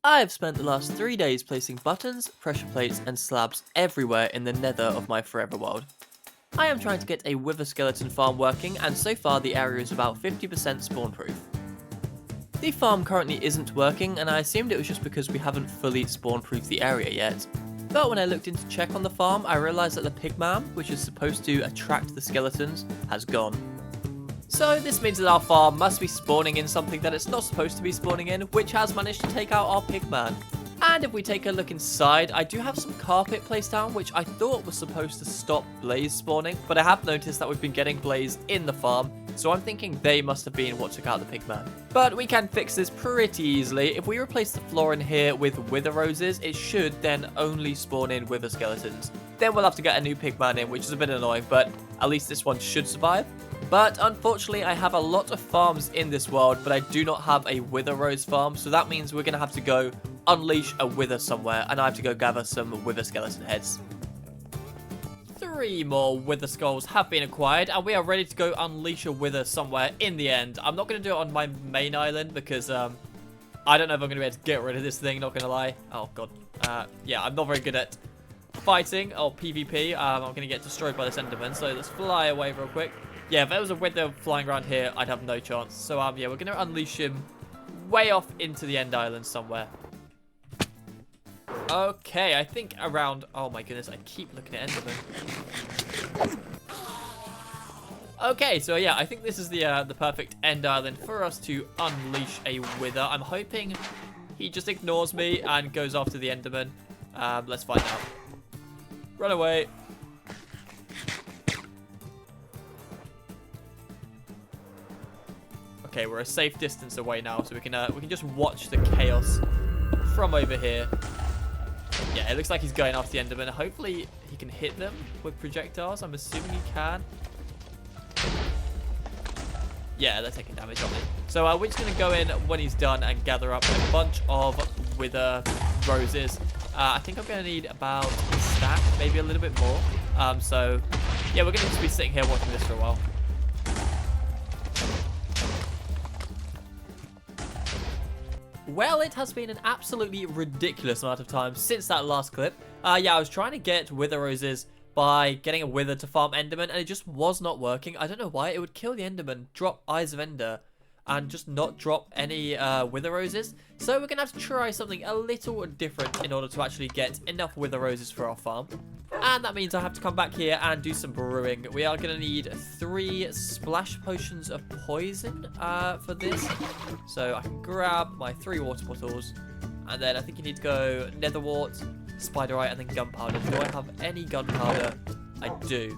I have spent the last 3 days placing buttons, pressure plates, and slabs everywhere in the nether of my forever world. I am trying to get a wither skeleton farm working, and so far the area is about 50% spawn proof. The farm currently isn't working, and I assumed it was just because we haven't fully spawn proofed the area yet. But when I looked in to check on the farm, I realised that the pigman, which is supposed to attract the skeletons, has gone. So this means that our farm must be spawning in something that it's not supposed to be spawning in, which has managed to take out our pigman. And if we take a look inside, I do have some carpet placed down, which I thought was supposed to stop blaze spawning, but I have noticed that we've been getting blaze in the farm, so I'm thinking they must have been what took out the pigman. But we can fix this pretty easily. If we replace the floor in here with wither roses, it should then only spawn in wither skeletons. Then we'll have to get a new pigman in, which is a bit annoying, but at least this one should survive. But unfortunately, I have a lot of farms in this world, but I do not have a wither rose farm, so that means we're going to have to go unleash a wither somewhere, and I have to go gather some wither skeleton heads. 3 more wither skulls have been acquired, and we are ready to go unleash a wither somewhere in the end. I'm not going to do it on my main island because I don't know if I'm going to be able to get rid of this thing, not going to lie. Oh god. Yeah, I'm not very good at fighting or PvP. I'm going to get destroyed by this enderman, so let's fly away real quick. Yeah, if there was a wither flying around here, I'd have no chance. So yeah, we're going to unleash him way off into the end island somewhere. Okay, I think around... Oh my goodness, I keep looking at enderman. Okay, so yeah, I think this is the perfect end island for us to unleash a wither. I'm hoping he just ignores me and goes after the enderman. Let's find out. Run away. Okay, we're a safe distance away now, so we can just watch the chaos from over here. Yeah, it looks like he's going after the enderman. Hopefully he can hit them with projectiles. I'm assuming he can. Yeah, they're taking damage on it. So we're just going to go in when he's done and gather up a bunch of wither roses. I think I'm going to need about a stack, maybe a little bit more. So yeah, we're going to just be sitting here watching this for a while. Well, it has been an absolutely ridiculous amount of time since that last clip. Yeah, I was trying to get wither roses by getting a wither to farm enderman, and it just was not working. I don't know why. It would kill the enderman, drop eyes of ender, and just not drop any wither roses. So we're going to have to try something a little different in order to actually get enough wither roses for our farm. And that means I have to come back here and do some brewing. We are going to need 3 splash potions of poison for this. So I can grab my 3 water bottles. And then I think you need to go nether wart, spiderite, and then gunpowder. Do I have any gunpowder? I do.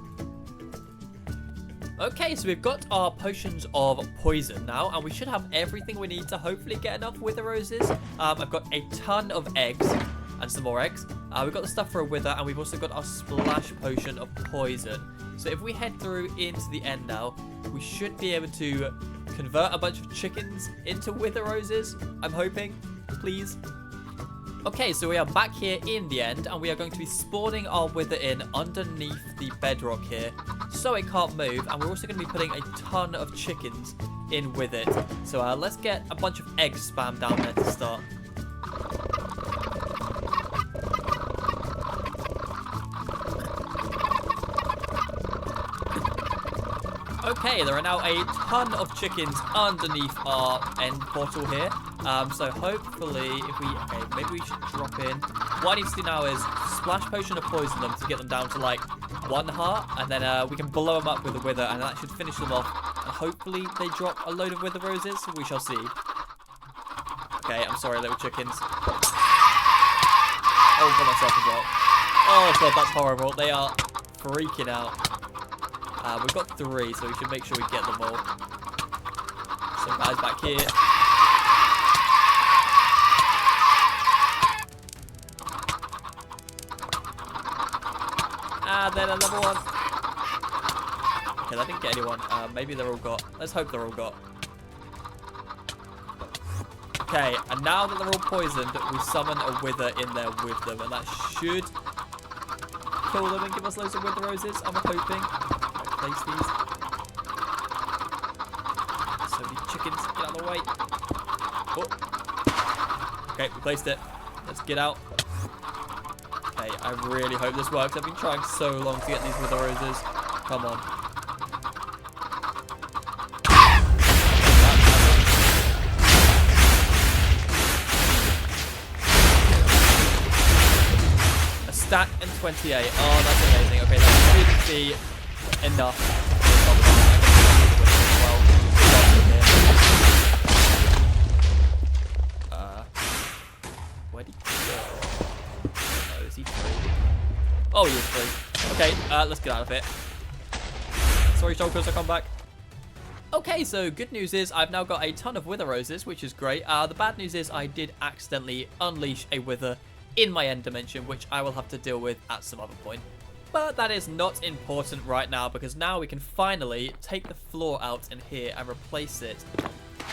Okay, so we've got our potions of poison now, and we should have everything we need to hopefully get enough wither roses. I've got a ton of eggs and some more eggs. We've got the stuff for a wither, and we've also got our splash potion of poison. So if we head through into the end now, we should be able to convert a bunch of chickens into wither roses. I'm hoping, please. Okay, so we are back here in the end, and we are going to be spawning our wither in underneath the bedrock here, so it can't move, and we're also going to be putting a ton of chickens in with it. So let's get a bunch of eggs spammed down there to start. Okay, there are now a ton of chickens underneath our end portal here. So hopefully, if we... Okay, maybe we should drop in. What I need to do now is splash potion of poison them to get them down to like 1 heart. And then we can blow them up with a wither, and that should finish them off. And hopefully they drop a load of wither roses. We shall see. Okay, I'm sorry, little chickens. Oh, for myself as well. Oh god, that's horrible. They are freaking out. We've got 3, so we should make sure we get them all. Some guys back here. And then another one. Okay, I didn't get anyone. Maybe they're all got. Let's hope they're all got. Okay, and now that they're all poisoned, we summon a wither in there with them, and that should kill them and give us loads of wither roses. I'm hoping. Place these. So many chickens, get out of the way. Oh. Okay, we placed it. Let's get out. Okay, I really hope this works. I've been trying so long to get these wither roses. Come on. A stack and 28. Oh, that's amazing. Okay, that should be enough. Where did he go? Oh, is he free? Oh, he is free. Okay, let's get out of it. Sorry, Shulkers, I'll come back. Okay, so good news is I've now got a ton of wither roses, which is great. The bad news is I did accidentally unleash a wither in my end dimension, which I will have to deal with at some other point. But that is not important right now, because now we can finally take the floor out in here and replace it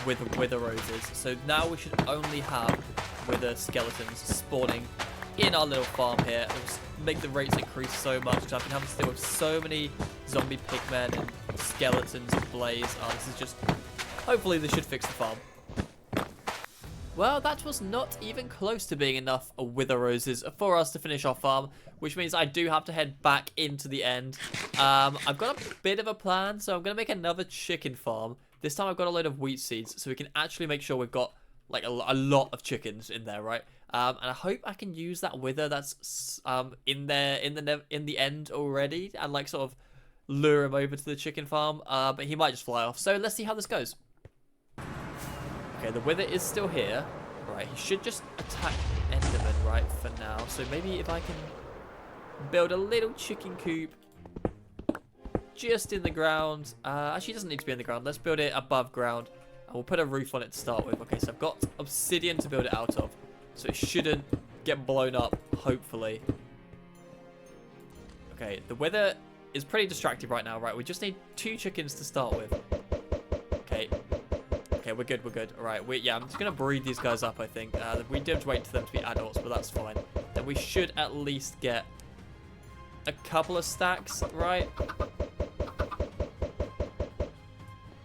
with wither roses. So now we should only have wither skeletons spawning in our little farm here. It will make the rates increase so much, because I've been having to deal with so many zombie pigmen and skeletons and blaze. This is just... Hopefully this should fix the farm. Well, that was not even close to being enough wither roses for us to finish our farm, which means I do have to head back into the end. I've got a bit of a plan, so I'm going to make another chicken farm. This time I've got a load of wheat seeds, so we can actually make sure we've got like a lot of chickens in there, right? And I hope I can use that wither that's in there in the end already, and like sort of lure him over to the chicken farm. But he might just fly off. So let's see how this goes. Okay, the wither is still here. Right, he should just attack Enderman right for now. So maybe if I can build a little chicken coop just in the ground. Actually, it doesn't need to be in the ground. Let's build it above ground. And we'll put a roof on it to start with. Okay, so I've got obsidian to build it out of. So it shouldn't get blown up, hopefully. Okay, the wither is pretty distracted right now, right? We just need 2 chickens to start with. Okay. Okay, we're good, we're good. All right, yeah, I'm just going to breed these guys up, I think. We did wait for them to be adults, but that's fine. Then we should at least get a couple of stacks, right?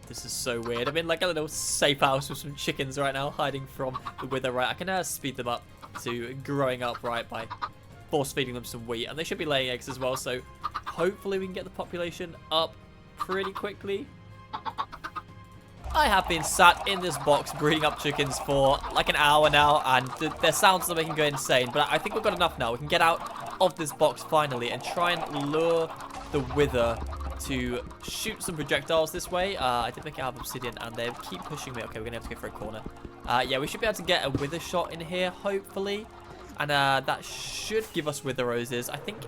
This is so weird. I'm in like a little safe house with some chickens right now, hiding from the wither, right? I can speed them up to growing up, right, by force feeding them some wheat. And they should be laying eggs as well, so hopefully we can get the population up pretty quickly. I have been sat in this box breeding up chickens for like an hour now, and their sounds are making me go insane. But I think we've got enough now. We can get out of this box finally and try and lure the wither to shoot some projectiles this way. I did make it out of obsidian, and they keep pushing me. Okay, we're gonna have to go for a corner. Yeah, we should be able to get a wither shot in here, hopefully, and that should give us wither roses. I think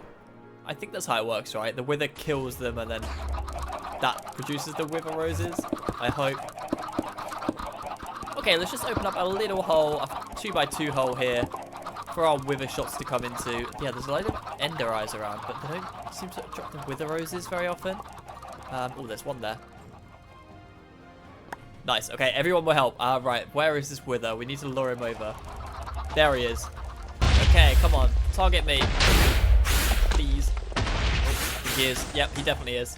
that's how it works, right? The wither kills them, and then that produces the wither roses, I hope. Okay, let's just open up a little hole, a 2x2 hole here for our wither shots to come into. Yeah, there's a lot of ender eyes around, but they don't seem to drop the wither roses very often. Oh, there's one there. Nice. Okay, everyone will help. Right, where is this wither? We need to lure him over. There he is. Okay, come on. Target me. Please. Oh, he is. Yep, he definitely is.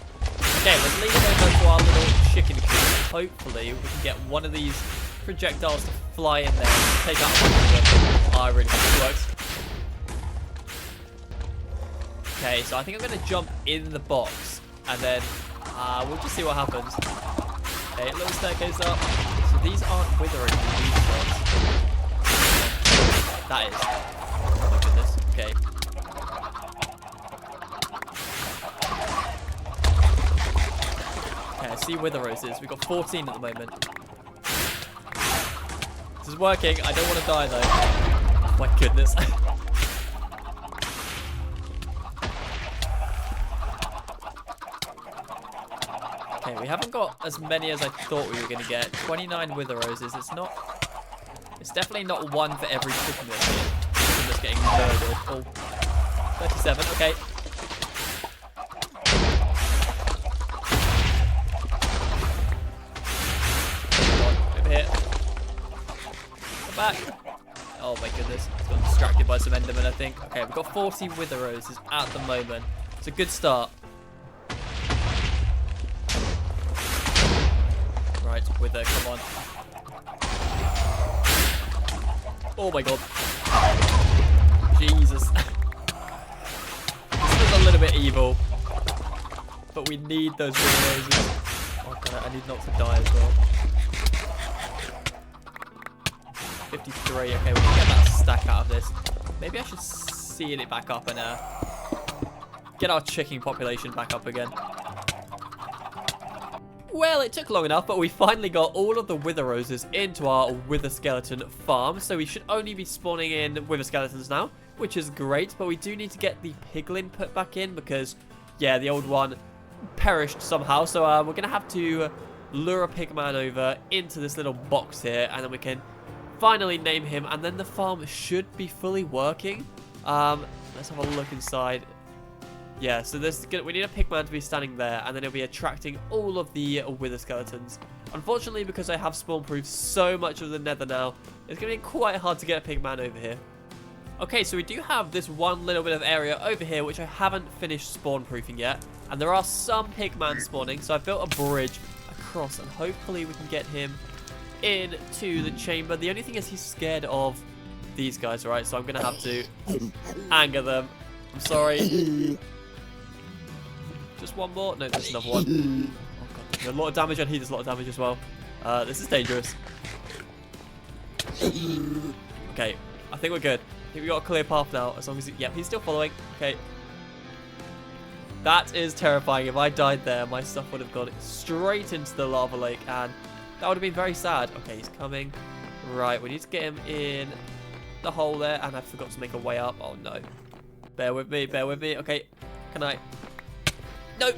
Okay, let's lead him over to our little chicken coop. Hopefully, we can get one of these projectiles to fly in there and take out one of them. I really hope this works. Okay, so I think I'm going to jump in the box, and then we'll just see what happens. Okay, little staircase up. So these aren't withering these shots. That is. Oh my goodness. Okay. Okay, I see wither roses. We've got 14 at the moment. This is working. I don't want to die though. Oh my goodness. Okay, we haven't got as many as I thought we were going to get. 29 wither roses. It's definitely not one for every chicken that's getting murdered. Oh, 37. Okay. Over here. Come back. Oh my goodness. It's got distracted by some endermen, I think. Okay, we've got 40 wither roses at the moment. It's a good start. Right, wither, come on. Oh my god. Jesus. This is a little bit evil. But we need those wither roses. Oh god, I need not to die as well. 53. Okay, we can get that stack out of this. Maybe I should seal it back up and get our chicken population back up again. Well, it took long enough, but we finally got all of the wither roses into our wither skeleton farm. So we should only be spawning in wither skeletons now, which is great. But we do need to get the piglin put back in because, yeah, the old one perished somehow. So we're going to have to lure a pigman over into this little box here, and then we can finally name him, and then the farm should be fully working. Let's have a look inside. Yeah, so we need a pigman to be standing there, and then it'll be attracting all of the wither skeletons. Unfortunately, because I have spawn-proofed so much of the nether now, it's going to be quite hard to get a pigman over here. Okay, so we do have this one little bit of area over here, which I haven't finished spawn-proofing yet. And there are some pigman spawning, so I built a bridge across, and hopefully we can get him into the chamber. The only thing is he's scared of these guys, right? So I'm going to have to anger them. I'm sorry. Just one more. No, there's another one. Oh god, there's a lot of damage, and he does a lot of damage as well. This is dangerous. Okay, I think we're good. I think we got a clear path now, as long as yep, he's still following. Okay. That is terrifying. If I died there, my stuff would have gone straight into the lava lake, and that would have been very sad. Okay, he's coming. Right, we need to get him in the hole there, and I forgot to make a way up. Oh no. Bear with me, bear with me. Okay, can I? No! Oh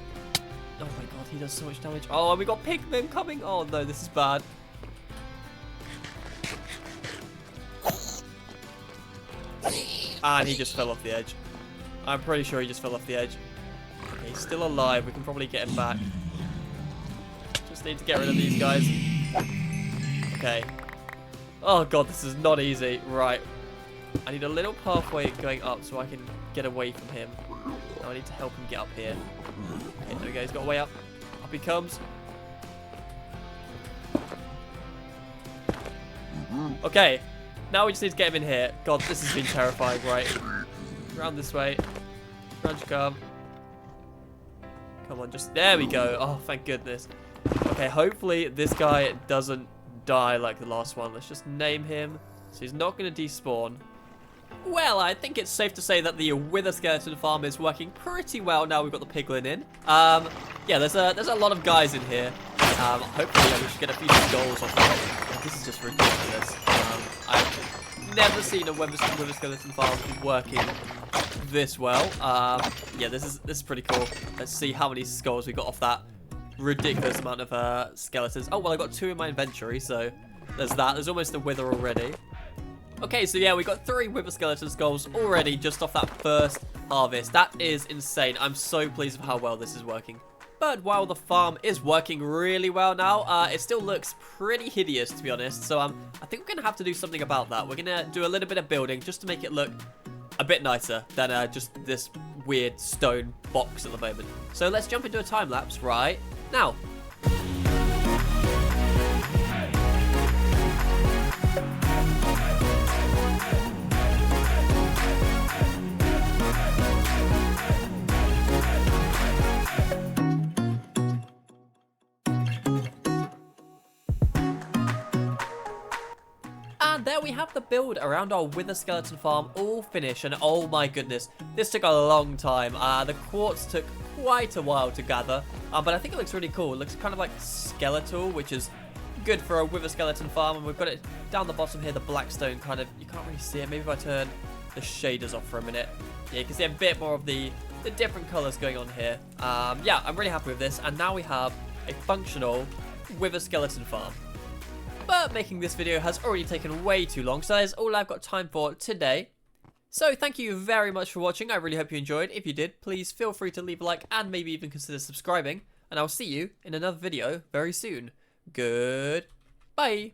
my god, he does so much damage. Oh, and we got pigmen coming. Oh no, this is bad. And he just fell off the edge. I'm pretty sure he just fell off the edge. Okay, he's still alive. We can probably get him back. Just need to get rid of these guys. Okay. Oh god, this is not easy. Right. I need a little pathway going up so I can get away from him. Now I need to help him get up here. Okay, there we go. He's got a way up. Up he comes. Okay. Now we just need to get him in here. God, this has been terrifying, right? Round this way. Round you come. Come on, just... There we go. Oh, thank goodness. Okay, hopefully this guy doesn't die like the last one. Let's just name him. So he's not going to despawn. Well, I think it's safe to say that the wither skeleton farm is working pretty well now we've got the piglin in. Yeah, there's a lot of guys in here. Hopefully we should get a few skulls off them. This is just ridiculous. I've never seen a wither skeleton farm working this well. Yeah, this is pretty cool. Let's see how many skulls we got off that ridiculous amount of skeletons. Oh, well, I got 2 in my inventory, so there's that. There's almost a wither already. Okay, so yeah, we got 3 wither skeleton skulls already just off that first harvest. That is insane. I'm so pleased with how well this is working. But while the farm is working really well now, it still looks pretty hideous, to be honest. So I think we're going to have to do something about that. We're going to do a little bit of building just to make it look a bit nicer than just this weird stone box at the moment. So let's jump into a time lapse right now. And there we have the build around our wither skeleton farm all finished, and oh my goodness, this took a long time. The quartz took quite a while to gather, but I think it looks really cool. It looks kind of like skeletal, which is good for a wither skeleton farm, and we've got it down the bottom here, the black stone kind of, you can't really see it. Maybe if I turn the shaders off for a minute. Yeah, you can see a bit more of the different colors going on here. Yeah, I'm really happy with this, and now we have a functional wither skeleton farm. But making this video has already taken way too long, so that is all I've got time for today. So thank you very much for watching. I really hope you enjoyed. If you did, please feel free to leave a like and maybe even consider subscribing. And I'll see you in another video very soon. Goodbye.